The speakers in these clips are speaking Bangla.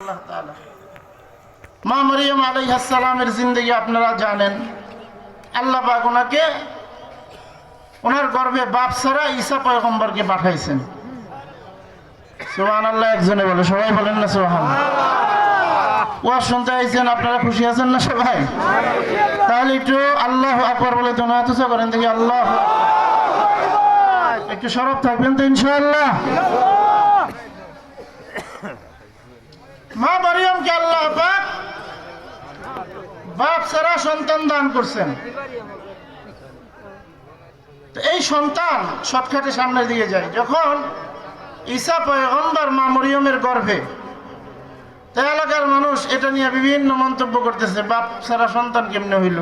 আল্লাহ তাআলা মা মরিয়ম আলাইহিস সালামের জিন্দেগি আপনারা জানেন। আল্লাহ পাক ওনাকে ওনার গর্ভে বাপ ছাড়া ঈসা পয়গম্বরকে পাঠাইছেন। সুবহানাল্লাহ, একজনে বলে, সবাই বলেন না সুবহানাল্লাহ। ওয়াজ শুনতে আইছেন, আপনারা খুশি আছেন না সবাই? তাহলে একটু আল্লাহু আকবার বলে দুনিয়া তুসা করেন দেখি। আল্লাহ, একটু শরফ থাকবেন তো ইনশাআল্লাহ। মা মরিয়মকে আল্লাহ পাক বাপ ছাড়া সন্তান দান করছেন। তো এই সন্তান শর্টকাটে সামনের দিকে যায়। যখন ঈসা পয়গম্বর মা মরিয়মের গর্ভে, তাই এলাকার মানুষ এটা নিয়ে বিভিন্ন মন্তব্য করতেছে। বাপ ছাড়া সন্তান কেমনে হইল,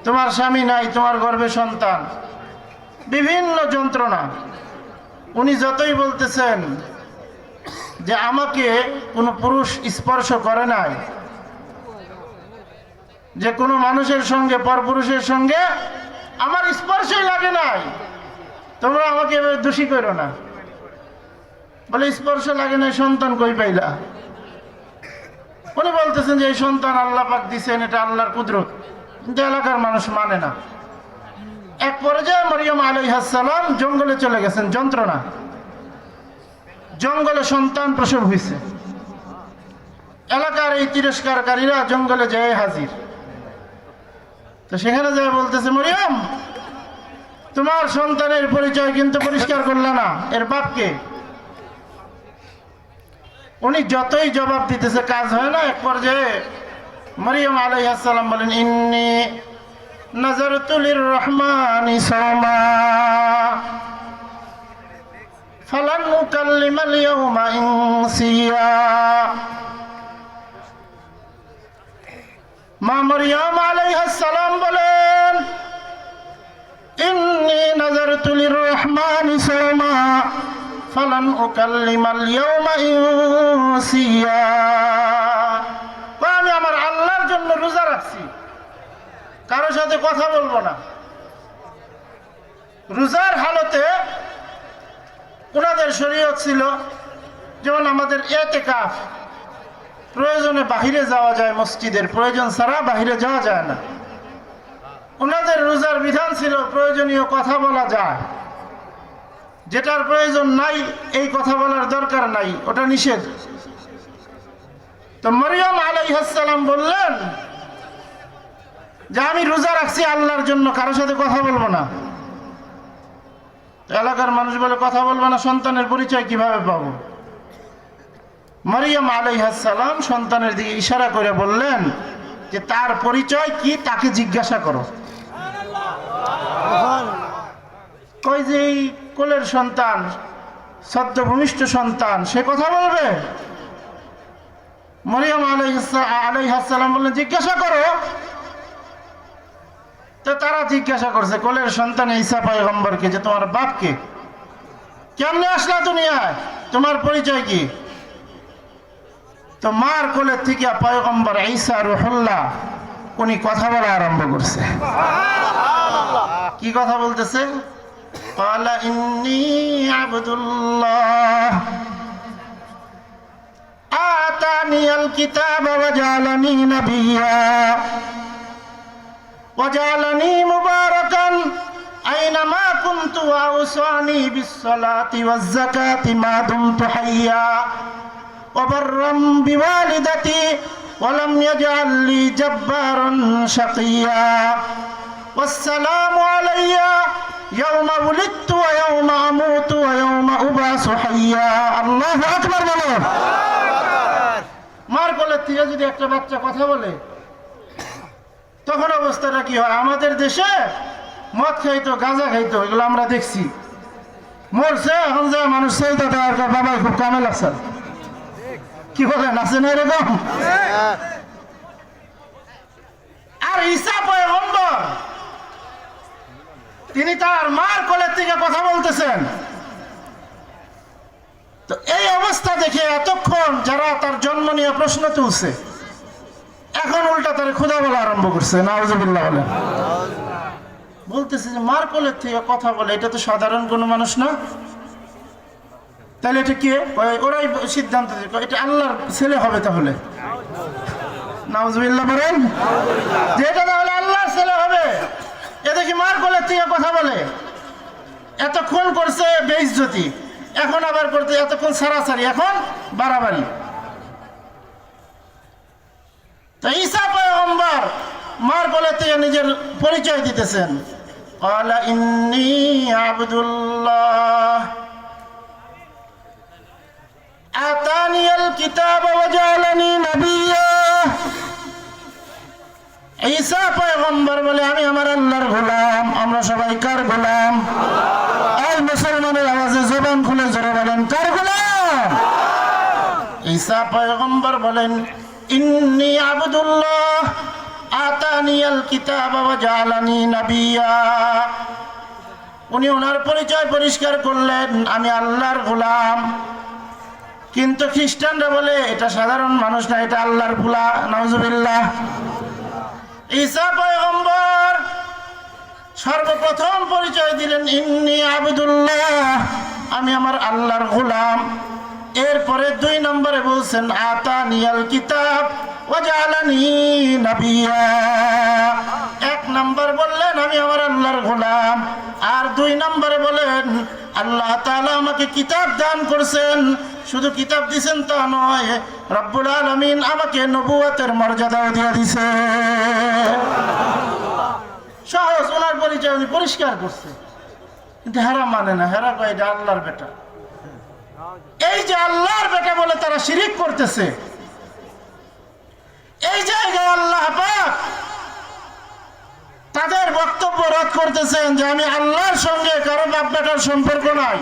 তোমার স্বামী নাই, তোমার গর্ভে সন্তান, বিভিন্ন যন্ত্রণা। উনি যতই বলতেছেন যে আমাকে কোনো পুরুষ স্পর্শ করে নাই, যে কোনো মানুষের সঙ্গে পরপুরুষের সঙ্গে আমার স্পর্শই লাগে নাই, তোমরা আমাকে এভাবে দোষী করো না। বলে স্পর্শ লাগে নাই, সন্তান কই পাইলা? উনি বলতেছেন যে এই সন্তান আল্লাহ পাক দিছেন, এটা আল্লাহর কুদরত। কিন্তু এলাকার মানুষ মানে না। এক পর্যায়ে মরিয়ম আলাইহিস সালাম জঙ্গলে চলে গেছেন। যন্ত্রণা, জঙ্গলে সন্তান প্রসব হয়েছে। এলাকার এই তিরস্কারকারীরা জঙ্গলে যায় হাজির। তো সেখানে যায় বলতেছে, মরিয়ম, তোমার সন্তানের পরিচয় কিন্তু পরিষ্কার করলে না, এর বাপকে? উনি যতই জবাব দিতেছে কাজ হয় না। এক পর্যায়ে মরিয়ম আলাইহিস সালাম বলেন, ইন্নী নাযারতু লির-রহমানি সাওমা ফালান উকাল্লিমাল ইয়াওমা ইনসিয়া। মা মরিয়ম আলাইহিস সালাম বলেন, ইন্নী নাযারতু লির-রহমানি সাওমা ফালান উকাল্লিমাল ইয়াওমা ইনসিয়া। আমি আমার আল্লাহর জন্য রোজা রাখছি, কারোর সাথে কথা বলবো না। রোজার হালতে ওনাদের শরীয়ত ছিল, যেমন আমাদের ইতিকাফ, প্রয়োজনে বাহিরে যাওয়া যায়, মসজিদের প্রয়োজন ছাড়া বাহিরে যাওয়া যায় না। ওনাদের রোজার বিধান ছিল প্রয়োজনীয় কথা বলা যায়, যেটার প্রয়োজন নাই এই কথা বলার দরকার নাই, ওটা নিষেধ। তো মরিয়ম আলাইহিস সালাম বললেন যে আমি রোজা রাখছি আল্লাহর জন্য, কারোর সাথে কথা বলবো না। এলাকার মানুষ বলে, কথা বলবো না, সন্তানের পরিচয় কিভাবে পাবো? মরিয়ম আলাইহিস সালাম সন্তানের দিকে ইশারা করে বললেন যে তার পরিচয় কি, তাকে জিজ্ঞাসা করো। কই যে এই কোলের সন্তান, সদ্য ভূমিষ্ঠ সন্তান, সে কথা বলবে? মরিয়ম আলাইহিস সালাম বললেন, জিজ্ঞাসা করো। তো তারা জিজ্ঞাসা করছে কোলের সন্তান ঈসা পয়গম্বরকে, যে তোমার বাপকে, কেমনে আসলা দুনিয়ায়, তোমার পরিচয় কি? তো মার কোলের থেকে পয়গম্বর ঈসা রূহুল্লাহ উনি কথা বলা আরম্ভ করছে। কি কথা বলতেছে? ক্বালা ইন্নী আবদুল্লাহ আতানিয়াল কিতাবা ওয়া জাআলানি নাবিয়্যা وجعلني مباركا أينما كنت وأوصاني بالصلاة والزكاة ما دمت حيا وبرا بوالدتي ولم يجعل لي جبارا شقيا والسلام علي يوم ولدت ويوم أموت ويوم أبعث حيا الله أكبر বলো। মার কোলের থেকে যদি একটা বাচ্চা কথা বলে তখন অবস্থাটা কি হয়? আমাদের দেশে মদ খাইতো, গাঁজা খাইতো, এগুলো আমরা দেখছি। মরছে, এখন যায় মানুষ চাইতো তার বাবা খুব কামেল আছে, কি বলেন, আছে না এরকম? আর ঈসা পয়গম্বর তিনি তার মার কোলের থেকে কথা বলতেছেন। তো এই অবস্থা দেখে এতক্ষণ যারা তার জন্ম নিয়ে প্রশ্ন তুলছে, এখন উল্টা তার খোদা বলা আরম্ভ করছে। নাউজুবিল্লাহ বলেন। বলতেছে যে মার কোলের থেকে কথা বলে, এটা তো সাধারণ কোনো মানুষ না। তাহলে এটা কে? ওরাই সিদ্ধান্ত দিল এটা আল্লাহর ছেলে হবে। তাহলে নাউজুবিল্লাহ বলেন যে এটা তাহলে আল্লাহর ছেলে হবে। এ দেখি মার কোলের থেকে কথা বলে, এতক্ষণ করছে বেইজ্জতি, এখন আবার করতে এতক্ষণ সারাসারি, এখন বাড়াবাড়ি। তো ঈসা পয়গম্বর মার কোলের থেকে নিজের পরিচয় দিতেছেন, ক্বালা ইন্নী আবদুল্লাহ আতানিয়াল কিতাব ওয়া জাআলানি নাবিয়্যা। ঈসা পয়গম্বর বলে আমি আমার আল্লাহর গোলাম। আমরা সবাই কার গোলাম? এই মুসলমানের আওয়াজে জবান খুলে জোরে বলেন, কার গোলাম? ঈসা পয়গম্বর বলেন ইন্নী আবদুল্লাহ আতানিয়াল কিতাব ওয়া জাআলানি নাবিয়্যা। উনি ওনার পরিচয় পরিষ্কার করলেন, আমি আল্লাহর গোলাম। কিন্তু খ্রিস্টানরা বলে এটা সাধারণ মানুষ না, এটা আল্লাহর গোলাম। নাউজুবিল্লাহ। ঈসা পয়গম্বর সর্বপ্রথম পরিচয় দিলেন ইন্নী আবদুল্লাহ, আমি আমার আল্লাহর গোলাম। এরপরে 2 নম্বরে বলছেন আতানিয়াল কিতাব ওয়া জাআলানি নাবিয়্যা। 1 নম্বর বললেন আমি আমার আল্লাহর গোলাম, আর 2 নম্বরে বলেন আল্লাহ তাআলা আমাকে কিতাব দান করেছেন। শুধু কিতাব দিয়েছেন তা নয়, রব্বুল আলামিন আমাকে নবুয়তের মর্যাদাও দিয়ে দিয়েছে। সহজ ওনার পরিচয় উনি পরিষ্কার করছে, কিন্তু হেরা মানে না। হেরা কয় এটা আল্লাহর বেটা। এই যে আল্লাহর বেটা বলে তারা শিরিক করতেছে, এই জায়গায় আল্লাহ পাক তাদের বক্তব্য রদ করতেছেন যে আমি আল্লাহর সঙ্গে কারো বাপ বেটার সম্পর্ক নাই,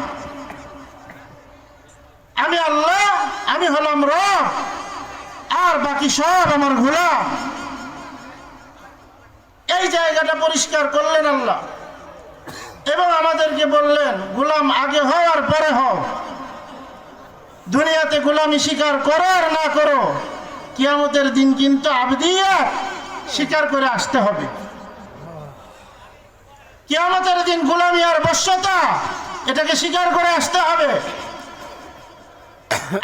আমি আল্লাহ, আমি হলাম রব, আর বাকি সব আমার গোলাম। এই জায়গাটা পরিষ্কার করলেন আল্লাহ এবং আমাদেরকে বললেন গোলাম আগে হও আর পরে হও। দুনিয়াতে গোলামি স্বীকার করো আর না করো, কিয়ামতের দিন কিন্তু আবদিয়াত স্বীকার করে আসতে হবে। কিয়ামতের দিন গোলামি আর বশ্যতা এটাকে স্বীকার করে আসতে হবে।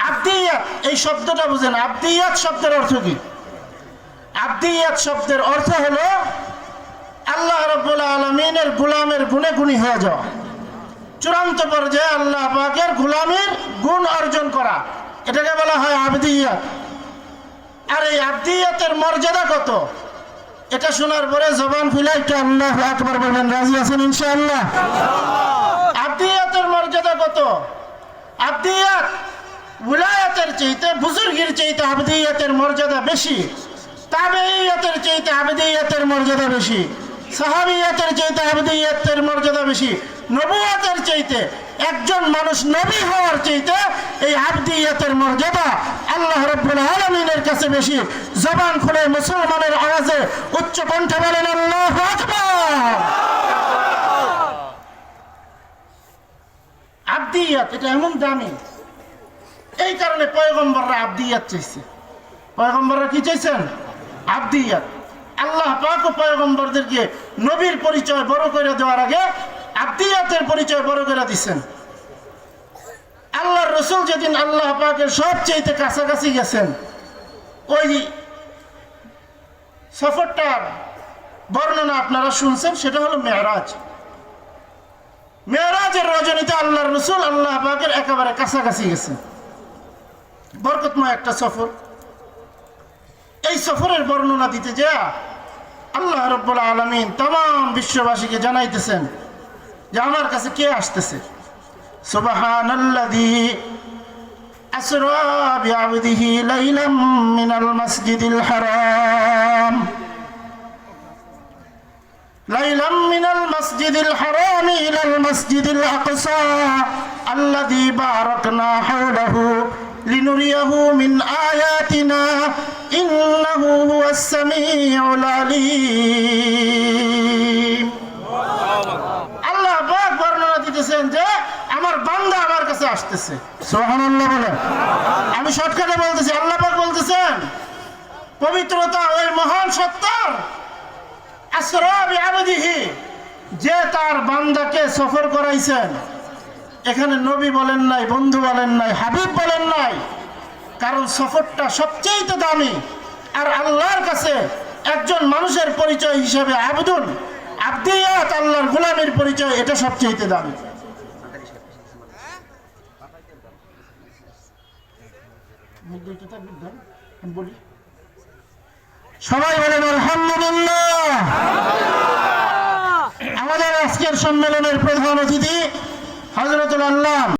আবদিয়াত এই শব্দটা বুঝেন, আবদিয়াত শব্দের অর্থ কি? আবদিয়াত শব্দের অর্থ হলো আল্লাহ রাব্বুল আলামিনের গোলামের গুণে গুণী হয়ে যাওয়া, চূড়ান্ত পর্যায়ে আল্লাহ পাকের গোলামের গুণ অর্জন করা, এটাকে বলা হয় আবদিয়াত। আর এই আবদিয়াতের মর্যাদা কত, এটা শোনার পরে জবান খুলে একটু আল্লাহু আকবার বলবেন। রাজি আছেন ইনশাআল্লাহ? আবদিয়াতের মর্যাদা কত? আবদিয়াত উলায়াতের চাইতে, বুজুর্গির চাইতে আবদিয়াতের মর্যাদা বেশি, তাবেঈয়াতের চাইতে আবদিয়াতের মর্যাদা বেশি, সাহাবিয়াতের চাইতে আবদিয়াতের মর্যাদা বেশি, নবুয়তের চাইতে, একজন মানুষ নবী হওয়ার চাইতে এই আবদিয়াতের মর্যাদা আল্লাহ রাব্বুল আলামিনের কাছে বেশি। জবান খুলে মুসলমানের আওয়াজে উচ্চ কণ্ঠে বলেন আল্লাহু আকবার। আবদিয়াত এটা এমন দামি, এই কারণে পয়গম্বররা আবদিয়াত চাইছে। পয়গম্বররা কি চাইছেন? আবদিয়াত। আল্লাহ পাক ও পয়গম্বরদেরকে নবীর পরিচয় বড় করে দেওয়ার আগে আবদিয়াতের পরিচয় বড় করে দিচ্ছেন। আল্লাহর রাসূল যেদিন আল্লাহ পাকের সবচেয়ে কাছাকাছি গেছেন, ওই সফরটার বর্ণনা আপনারা শুনছেন, সেটা হলো মেরাজ। মেরাজের রজনীতে আল্লাহর রাসূল আল্লাহ পাকের একেবারে কাছাকাছি গেছেন। বরকতময় একটা সফর। এই সফরের বর্ণনা দিতে যা আল্লাহ রাব্বুল আলামিন तमाम বিশ্ববাসীকে জানাইতেছেন যে আমার কাছে কে আসতেছে। সুবহানাল্লাযী আসরা বিআবদিহি লাইলাম মিনাল মাসজিদিল হারাম লাইলাম মিনাল মাসজিদিল হারাম ইলাল মাসজিদিল আকসা আল্লাযী বারাকনা হাওলাহু লিনুরিয়াহু মিন আয়াতিনা ইন্নাহু হুয়াস সামিউল আলীম। আল্লাহ পাক বর্ণনা দিতেছেন যে আমার বান্দা আমার কাছে আসতেছে। সুবহানাল্লাহ বলেন। আমি শর্টকাটে বলতেছি, আল্লাহ পাক বলতেছেন পবিত্রতা ওই মহান সত্তার, আসরা বিআবদিহি, যে তার বান্দাকে সফর করাইছেন এখানে নবী বলেন নাই, বন্ধু বলেন নাই, হাবিব বলেন নাই, কারণ সফরটা সবচেয়ে দামি। আর আল্লাহর কাছে একজন মানুষের পরিচয় হিসেবে আবদুন আবদিয়াত, আল্লাহর গোলামের পরিচয়, এটা সবচেয়ে দামি। সবাই বলেন আলহামদুলিল্লাহ। আমাদের আজকের সম্মেলনের প্রধান অতিথি হযরতুল আল্লাহ